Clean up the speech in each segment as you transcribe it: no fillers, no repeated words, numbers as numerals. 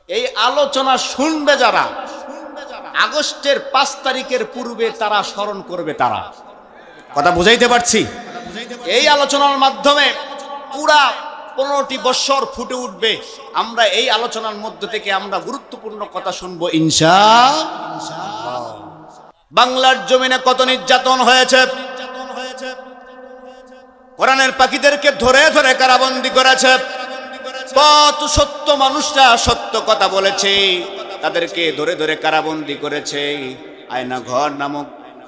এই আলোচনা শুনবে যারা, আগস্টের 5 তারিখের পূর্বে তারা স্মরণ করবে। তারা কথা বুঝাইতে পারছি? এই আলোচনার মাধ্যমে পুরা 15টি বছর ফুটে উঠবে। আমরা এই আলোচনার মধ্য থেকে আমরা গুরুত্বপূর্ণ কথা শুনবো ইনশাআল্লাহ। বাংলার জমিনে কত নির্যাতন হয়েছে, কোরআনের পাখীদেরকে ধরে ধরে কারাবন্দী করেছে, কত সত্য মানুষরা সত্য কথা বলেছে তাদেরকে ধরে ধরে কারাবন্দী করেছে। আয়না ঘর নামক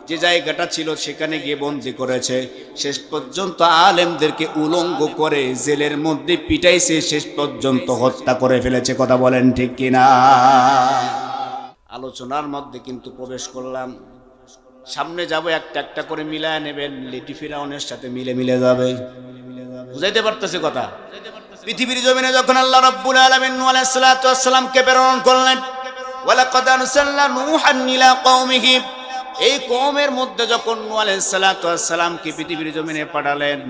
যে জায়গাটা ছিল সেখানে গিয়ে বন্দী করেছে। শেষ পর্যন্ত আলেমদেরকে উলঙ্গ করে জেলের মধ্যে পিটাইছে, শেষ পর্যন্ত হত্যা করে ফেলেছে। কথা বলেন ঠিক কিনা? আলোচনার মধ্যে কিন্তু প্রবেশ করলাম, সামনে যাব একটা একটা করে মিলায় নেবেন, লেটি ফিরাউনের সাথে মিলে মিলে যাবে। বুঝাইতে পারতেছে কথা? পৃথিবীর জমিনে যখন আল্লাহ রাব্বুল আলামিন নূহ আলাইহিস সালাতু ওয়াস সালামকে প্রেরণ করলেন, ওয়ালাকাদ আরসালনা নূহান ইলা কওমিহি, এই কওমের মধ্যে যখন নূহ আলাইহিস সালাতু ওয়াস সালামকে পৃথিবীর জমিনে পাঠালেন,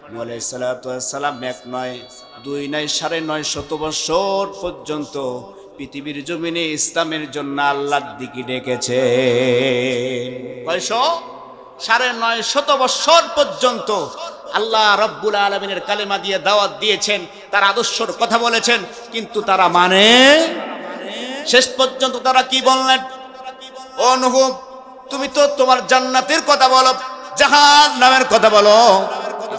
নূহ আলাইহিস সালাতু ওয়াস সালাম এক নয়, দুই নয়, 950 বছর পর্যন্ত পৃথিবীর জমিনে ইসলামের জন্য আল্লাহর দিকে ডেকেছে। কয়শো? 950 বছর পর্যন্ত আল্লাহ রাব্বুল আলামিনের কালেমা দিয়ে দাওয়াত দিয়েছেন, তার আদর্শর কথা বলেছেন, কিন্তু তারা মানে শেষ পর্যন্ত তারা কি বললেন? ও নূহ, তুমি তো তোমার জান্নাতের কথা বলো, জাহান্নামের কথা বলো,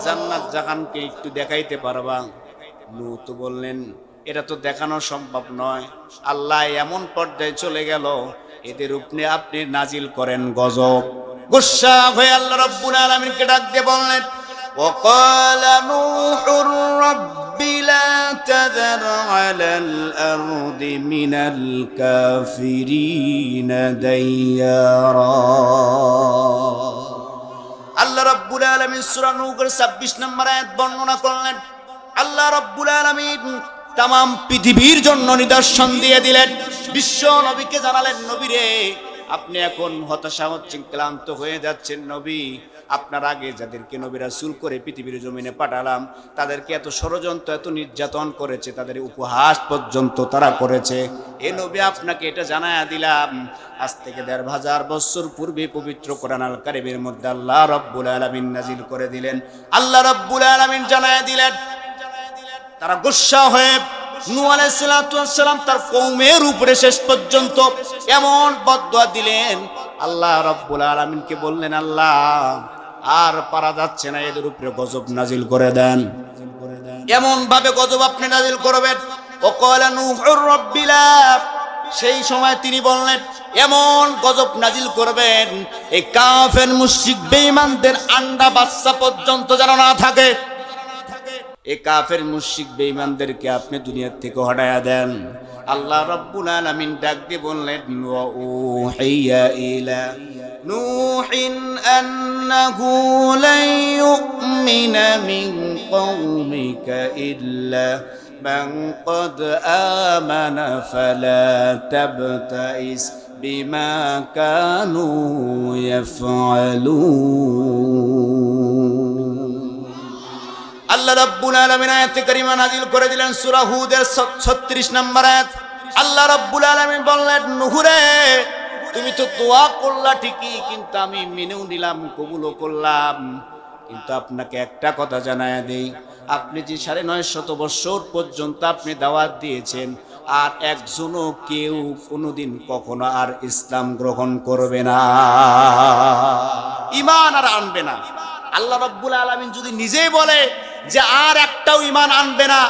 জান্নাত জাহান্নামকে একটু দেখাইতে পারবা? নূহ তো বললেন এটা তো দেখানো সম্ভব নয়। আল্লাহ এমন পর্যায়ে চলে গেল, এদের উপরে আপনি নাজিল করেন গজব। গুসা হয়ে আল্লাহ রাব্বুল আলামিনকে ডাক দিয়ে বললেন, وقال نوح رب لا تذر على الأرض من الكافرين ديارا। আল্লাহ রাব্বুল আলামিন সূরা নূহের 26 নম্বর আয়াত বর্ণনা করলেন। আল্লাহ রাব্বুল আলামিন তামাম পৃথিবীর জন্য নিদর্শন দিয়ে দিলেন, বিশ্ব নবীকে জানালেন, নবী রে, আপনি এখন হতাশা হচ্ছেন, ক্লান্ত হয়ে যাচ্ছেন। নবী, আপনার আগে যাদেরকে নবী রাসূল করে পৃথিবীর জমিনে পাঠালাম, তাদেরকে এত ষড়যন্ত্র, এত নির্যাতন করেছে, তাদের উপহাস পর্যন্ত তারা করেছে। এ নবী, আপনাকে এটা জানায়া দিলাম, আজ থেকে 1500 বছর পূর্বে পবিত্র কোরআন আল কারীমের মধ্যে আল্লাহ রাব্বুল আলামিন নাজিল করে দিলেন। আল্লাহ রাব্বুল আলামিন জানায়া দিলেন। তারা গুসা হয়ে নূহ আলাইহিস সালাতু ওয়াস সালাম তার কওমের উপরে শেষ পর্যন্ত এমন বদদুয়া দিলেন। আল্লাহ রাব্বুল আলামিনকে বললেন, আল্লাহ আর পারা যাচ্ছে না, এদের উপরে গজব নাজিল করে দেন, এমন ভাবে গজব আপনি নাজিল করবেন। ওয়াকালা নূহুর রাব্বিলা, সেই সময় তিনি বললেন এমন গজব নাজিল করবেন, এই কাফের মুশরিক বেঈমানদের আন্ডা বাচ্চা পর্যন্ত যেন না থাকে। এই কাফের মুশরিক বেঈমানদেরকে আপনি দুনিয়া থেকে হটায়া দেন। আল্লাহ রাব্বুল আলামিন ডাক দিয়ে বললেন, ওয়া উহিয়া ইলা নূহিন আন্নাহু লা ইউমিনা মিন কওমিকা ইল্লা মান ক্বাদ আমানা ফালা তাবতাইস বিমা কানু ইয়াফআলুন। আল্লাহ রাব্বুল আলামিন আয়াতে কারিমা নাযিল করে দিলেন সূরা হুদের 36 নম্বর আয়াত। আল্লাহ রাব্বুল আলামিন বললেন, নূহ রে, তুমি তো দোয়া করলা ঠিকই, কিন্তু আমি মেনেও নিলাম, কবুলও করলাম, কিন্তু আপনাকে একটা কথা জানায়া দেই, আপনি যে 950 বছর পর্যন্ত আপনি দাওয়াত দিয়েছেন, আর একজনও কেউ কোনোদিন কখনো আর ইসলাম গ্রহণ করবে না, ঈমান আর আনবে না। আল্লাহ রাব্বুল আলামিন যদি নিজেই বলে যে আর একটাও ঈমান আনবে না,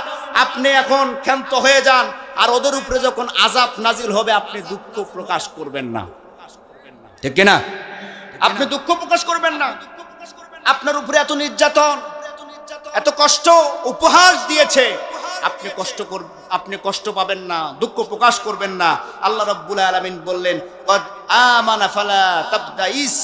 আপনি এখন ক্ষান্ত হয়ে যান, আর ওদের উপরে যখন আযাব নাজিল হবে আপনি দুঃখ প্রকাশ করবেন না, ঠিক কি না? আপনি দুঃখ প্রকাশ করবেন না। আপনার উপরে এত নির্যাতন, এত কষ্ট, উপহাস দিয়েছে, আপনি কষ্ট পাবেন না, দুঃখ প্রকাশ করবেন না। আল্লাহ রাব্বুল আলামিন বললেন, কদ আমানা ফালা তাবতাইস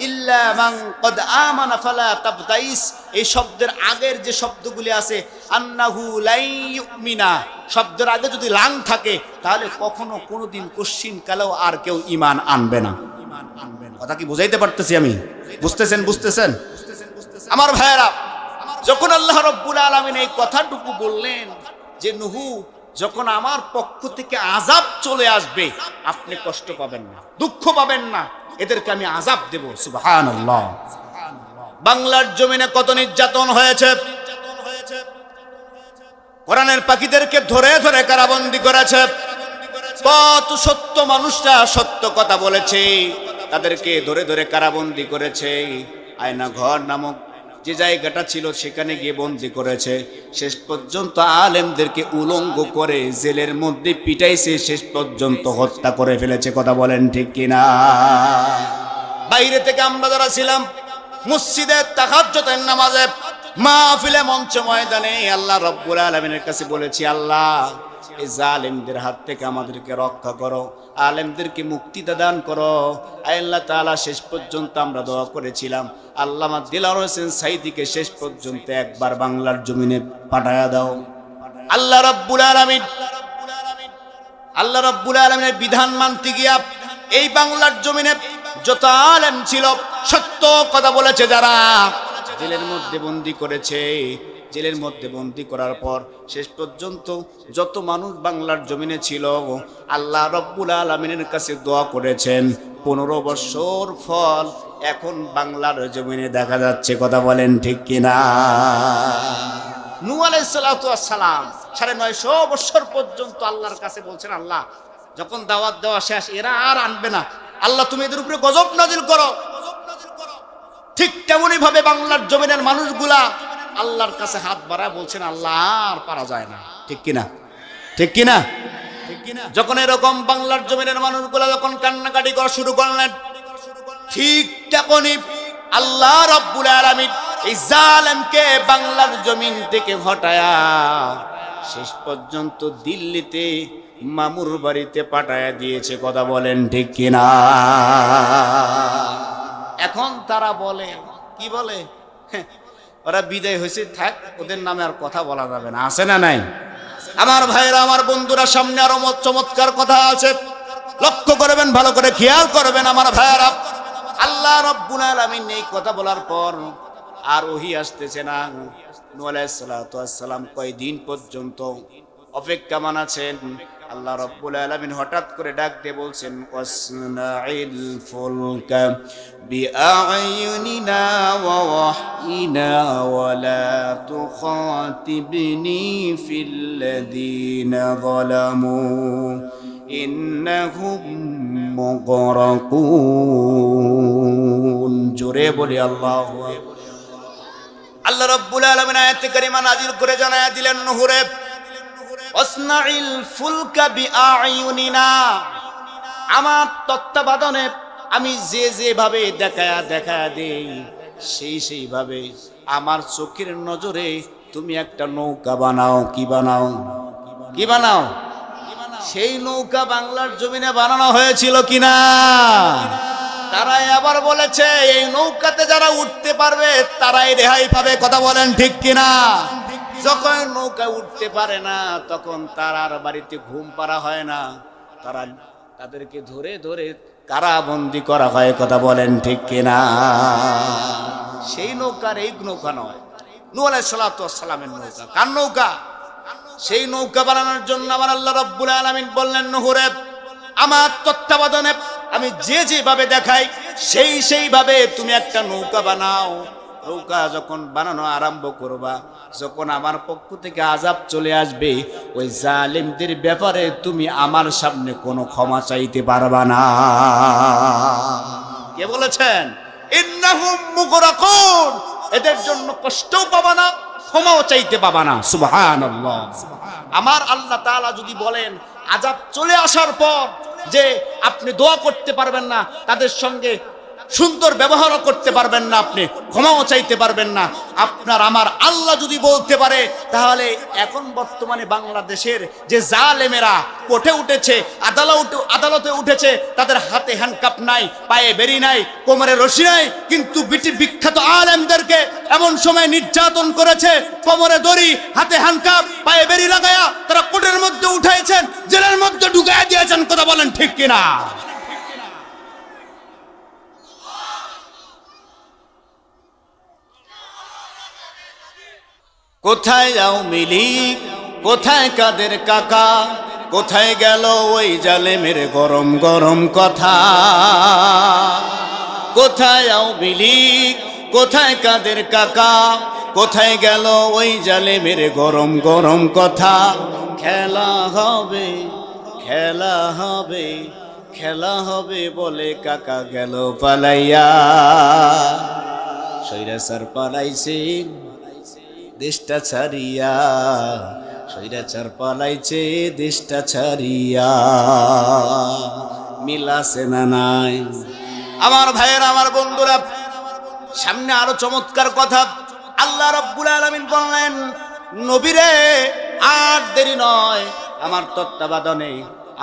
ইল্লা মান কদ আমানা ফালা তাবতাইস। এই শব্দের আগের যে শব্দগুলি আছে, আন্নাহু লা ইউমিনা, শব্দের আগে যদি লাং থাকে তাহলে কখনো কোনোদিন কোশ্চিন কালেও আর কেউ ঈমান আনবে না। কথা কি বুঝাইতে পারতেছি আমি? বুঝতেছেন আমার ভাইয়েরা? যখন আল্লাহ রাব্বুল আলামিন এই কথাটুকু বললেন যে নূহ যখন আমার পক্ষ থেকে আযাব চলে আসবে আপনি কষ্ট পাবেন না, দুঃখ পাবেন না, এদেরকে আমি আযাব দেব। সুবহানাল্লাহ। বাংলার জমিনে কত নির্যাতন হয়েছে, কোরআনের পাখিদেরকে ধরে ধরে কারাবন্দী করেছে, কত সত্য মানুষরা সত্য কথা বলেছে তাদেরকে ধরে ধরে কারাবন্দী করেছে। আয়না ঘর নামক যে জায়গাটা ছিল সেখানে গিয়ে বন্দী করেছে। শেষ পর্যন্ত আলেমদেরকে উলঙ্গ করে জেলের মধ্যে পিটাইছে, শেষ পর্যন্ত হত্যা করে ফেলেছে। কথা বলেন ঠিক কিনা? বাইরে থেকে আমরা যারা ছিলাম মসজিদে তাহাজ্জুদের নামাজে মাহফিলে মঞ্চ ময়দানে আল্লাহ রাব্বুল আলামিনের কাছে বলেছি, আল্লাহ এই জালেমদের হাত থেকে আমাদেরকে রক্ষা করো, আলেমদেরকে মুক্তি দান করো। আল্লাহ তাআলা শেষ পর্যন্ত আমরা দোয়া করেছিলাম, আল্লামা দিলওয়ার হোসেন সাঈদীকে শেষ পর্যন্ত একবার বাংলার জমিনে পাঠায়া দাও। আল্লাহ রাব্বুল আলামিনের বিধান মানতে গিয়া এই বাংলার জমিনে যত আলেম ছিল, সত্য কথা বলেছে যারা, জেলের মধ্যে বন্দী করেছে। জেলের মধ্যে বন্দী করার পর শেষ পর্যন্ত যত মানুষ বাংলার জমিনে ছিল আল্লাহ রাব্বুল আলামিনের কাছে দোয়া করেছেন। 15 বছর ফল এখন বাংলার জমিনে দেখা যাচ্ছে। কথা বলেন ঠিক কিনা? নূহ আলাইহিস সালাতু ওয়াস সালাম 950 বছর পর্যন্ত আল্লাহর কাছে বলছেন, আল্লাহ যখন দাওয়াত দেওয়া শেষ এরা আর আনবে না, আল্লাহ তুমি এদের উপরে গজব নাজিল করো। ঠিক তেমনি ভাবে বাংলার জমিনের মানুষগুলা আল্লাহর কাছে হাত বাড়ায় বলছেন, আল্লাহ আর পারা যায় না। ঠিক কিনা? ঠিক কিনা? যখন এরকম বাংলার জমিনের মানুষগুলা যখন কান্নাকাটি করা শুরু করলেন, ঠিক তখনই আল্লাহ রাব্বুল আলামিন এই জালেমকে বাংলার জমিন থেকে হটায়া শেষ পর্যন্ত দিল্লিতে মামুর বাড়িতে পাঠায়া দিয়েছে। কথা বলেন ঠিক কিনা? এখন তারা বলে, কি বলে, ওরা বিদায় হয়েছে, থাক, ওদের নামে আর কথা বলা যাবে না। আছে না নাই? আমার ভাইরা, আমার বন্ধুরা, সামনে আরো চমৎকার কথা আছে, লক্ষ্য করবেন, ভালো করে খেয়াল করবেন আমার ভাইরা। আল্লাহ রাব্বুল আলামিন এই কথা বলার পর আর ওহী আসতেছে না। নূহ আলাইহিস সালাতু ওয়াস সালাম কয়দিন পর্যন্ত অপেক্ষা মানাছেন। আল্লাহ রাব্বুল আলামিন হঠাৎ করে ডাক দিয়ে বলছেন, ওয়াসনাইল ফুলকা বিআইয়ুনিনা ওয়া ওয়াহয়িনা ওয়া লা তুখাতিবনি ফিল্লাযীনা যালামু ইন্নাহুম মুগরাকুন। জোরে বলি আল্লাহু আকবার। আল্লাহ রাব্বুল আলামিন আয়াতে কারিমা নাযিল করে জানায়া দিলেন, নূহরে ওয়াসনাইল ফুলকা বিআইয়ুনিনা, আমার তত্ত্বাবধানে আমি যেভাবে দেখায়া দেই সেইভাবে আমার চোখের নজরে তুমি একটা নৌকা বানাও। কি বানাও? কি বানাও? সেই নৌকা বাংলার জমিনে বানানো হয়েছিল কিনা? তারাই আবার বলেছে এই নৌকাতে যারা উঠতে পারবে তারাই রেহাই পাবে। কথা বলেন ঠিক কিনা? যখন নৌকা উঠতে পারে না তখন তার বাড়িতে ঘুম পাড়া হয় না, তাদেরকে ধরে ধরে কারাবন্দী করা হয়। কথা বলেন ঠিক কিনা? সেই নৌকার এই নৌকা নয়, নূহ আলাইহিস সালাতু ওয়াস সালামের নৌকা। কার নৌকা? সেই নৌকা বানানোর জন্য আমার আল্লাহ রাব্বুল আলামিন বললেন, নূহরে আমার তত্ত্বাবধানে আমি যেভাবে দেখাই সেইভাবে তুমি একটা নৌকা বানাও। নৌকা যখন বানানো আরম্ভ করবা, যখন আমার পক্ষ থেকে আযাব চলে আসবে, ওই জালিমদের ব্যাপারে তুমি আমার সামনে কোনো ক্ষমা চাইতে পারবা না। কে বলেছেন? ইন্নাহুম মুগরাকুন, এদের জন্য কষ্টও পাবা না, ক্ষমাও চাইতে পাবা না। সুবহানাল্লাহ। আমার আল্লাহ তাআলা যদি বলেন আযাব চলে আসার পর যে আপনি দোয়া করতে পারবেন না, তাদের সঙ্গে সুন্দর ব্যবহারও করতে পারবেন না, আপনি ক্ষমাও চাইতে পারবেন না, আপনার আমার আল্লাহ যদি বলতে পারে, তাহলে এখন বর্তমানে বাংলাদেশের যে জালেমেরা কোর্টে উঠেছে, আদালতে উঠেছে, তাদের হাতে হ্যান্ডকাপ নাই, পায়ে বেরি নাই, কোমরে রশি নাই, কিন্তু বিখ্যাত আলেমদেরকে এমন সময় নির্যাতন করেছে, কোমরে দড়ি, হাতে হ্যান্ডকাপ, পায়ে বেরি লাগায়া তারা কোর্টের মধ্যে উঠাইছেন, জেলের মধ্যে ঢুকাইয়া দিয়েছেন। কথা বলেন ঠিক কিনা? কোথায় আওয়ামী লীগ, কোথায় কাদের কাকা, কোথায় গেল ওই জালেমের গরম গরম কথা, কোথায় আওয়ামী লীগ, কোথায় কাদের কাকা, কোথায় গেল ওই জালেমের গরম গরম কথা। খেলা হবে, খেলা হবে, খেলা হবে বলে কাকা গেল পালাইয়া। স্বৈরাচার পালাইছে দেশটা ছাড়িয়া, স্বৈরাচার পালাইছে দেশটা ছাড়িয়া। মিল আছে না নাই? আমার ভাইয়েরা, আমার বন্ধুরা, সামনে আরো চমৎকার কথা আল্লাহ রাব্বুল আলামিন বললেন, নবীরে আর দেরি নয়, আমার তত্ত্বাবধানে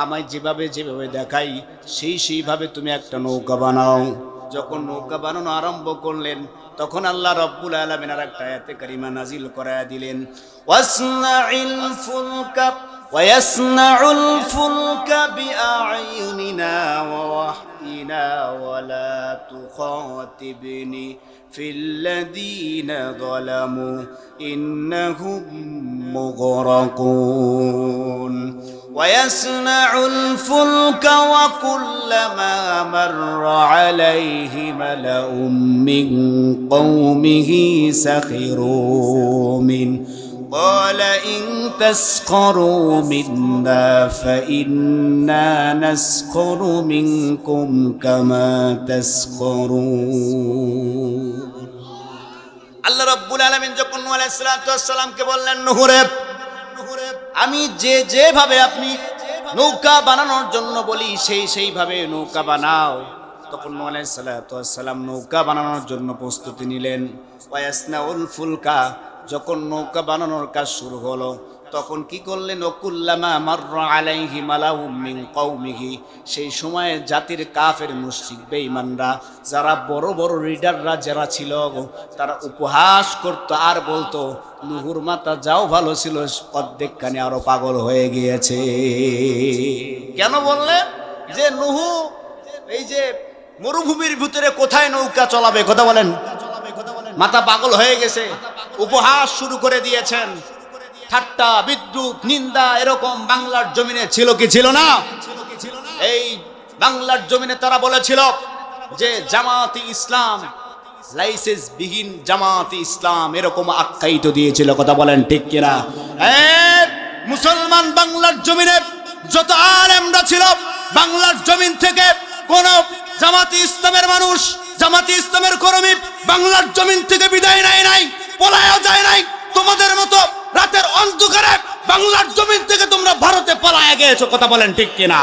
আমায় যেভাবে যেভাবে দেখাই সেইভাবে তুমি একটা নৌকা বানাও। যখন নৌকা বানানো আরম্ভ করলেন তখন আল্লাহ রাব্বুল আলামিন আর একটা আয়াতে কারিমা নাজিল করায়া দিলেন, ওয়াসনাইল ফুলকা ওয়াসনাউল ফুলকা বিআইউনিনা ওয়া ওয়াহয়িনা ওয়ালা তুখাতিবনি ফিল্লাযীনা যালামু ইন্নাহুম মুগরাকুন। ويصنع الفلك وكلما مر عليه ملأ من قومه سخروا منه قال إن تسخروا منا فإنا نسخر منكم كما تسخرون। আল্লাহ রাব্বুল আলামিন যখন নূহ আলাইহিস সালাতু ওয়াস সালামকে বললেন, নূহরে আমি যেভাবে আপনি নৌকা বানানোর জন্য বলি সেইভাবে নৌকা বানাও। তখন নূহ আলাইহিস সালাতু ওয়াস সালাম নৌকা বানানোর জন্য প্রস্তুতি নিলেন। ওয়াসনাউল ফুলকা, যখন নৌকা বানানোর কাজ শুরু হলো তখন কি করলেন, ওকুল্লামা মাররা আলাইহি মালাউম মিন কওমিহি, সেই সময়ে জাতির কাফের মুশরিক বেঈমানরা, যারা বড় বড় লিডাররা যারা ছিল তারা উপহাস করত আর বলতো, নূহুর মাথা যাও ভালো ছিল, অর্ধেকখানি আরো পাগল হয়ে গিয়েছে। কেন বললে যে নূহ এই যে মরুভূমির ভিতরে কোথায় নৌকা চলাবে, কথা বলেন, মাথা পাগল হয়ে গেছে, উপহাস শুরু করে দিয়েছেন। ঠাট্টা বিদ্রুপ নিন্দা এরকম বাংলার জমিনে ছিল কি ছিল না? এই বাংলার জমিনে তারা বলেছিল যে জামাতে ইসলাম, লাইসেন্স বিহীন জামাতে ইসলাম, এরকম আখ্যায়িত দিয়েছিল, কথা বলেন ঠিক কিনা? মুসলমান বাংলার জমিনে যত আলেমরা ছিল, বাংলার জমিন থেকে কোন জামাতে ইসলামের মানুষ, জামাতে ইসলামের কর্মী বাংলার জমিন থেকে বিদায় নেয় নাই, পলায়ও যায় নাই। তোমাদের মতো রাতের অন্ধকারে বাংলার জমিন থেকে তোমরা ভারতে পালায়া গিয়েছো, কথা বলেন ঠিক কিনা?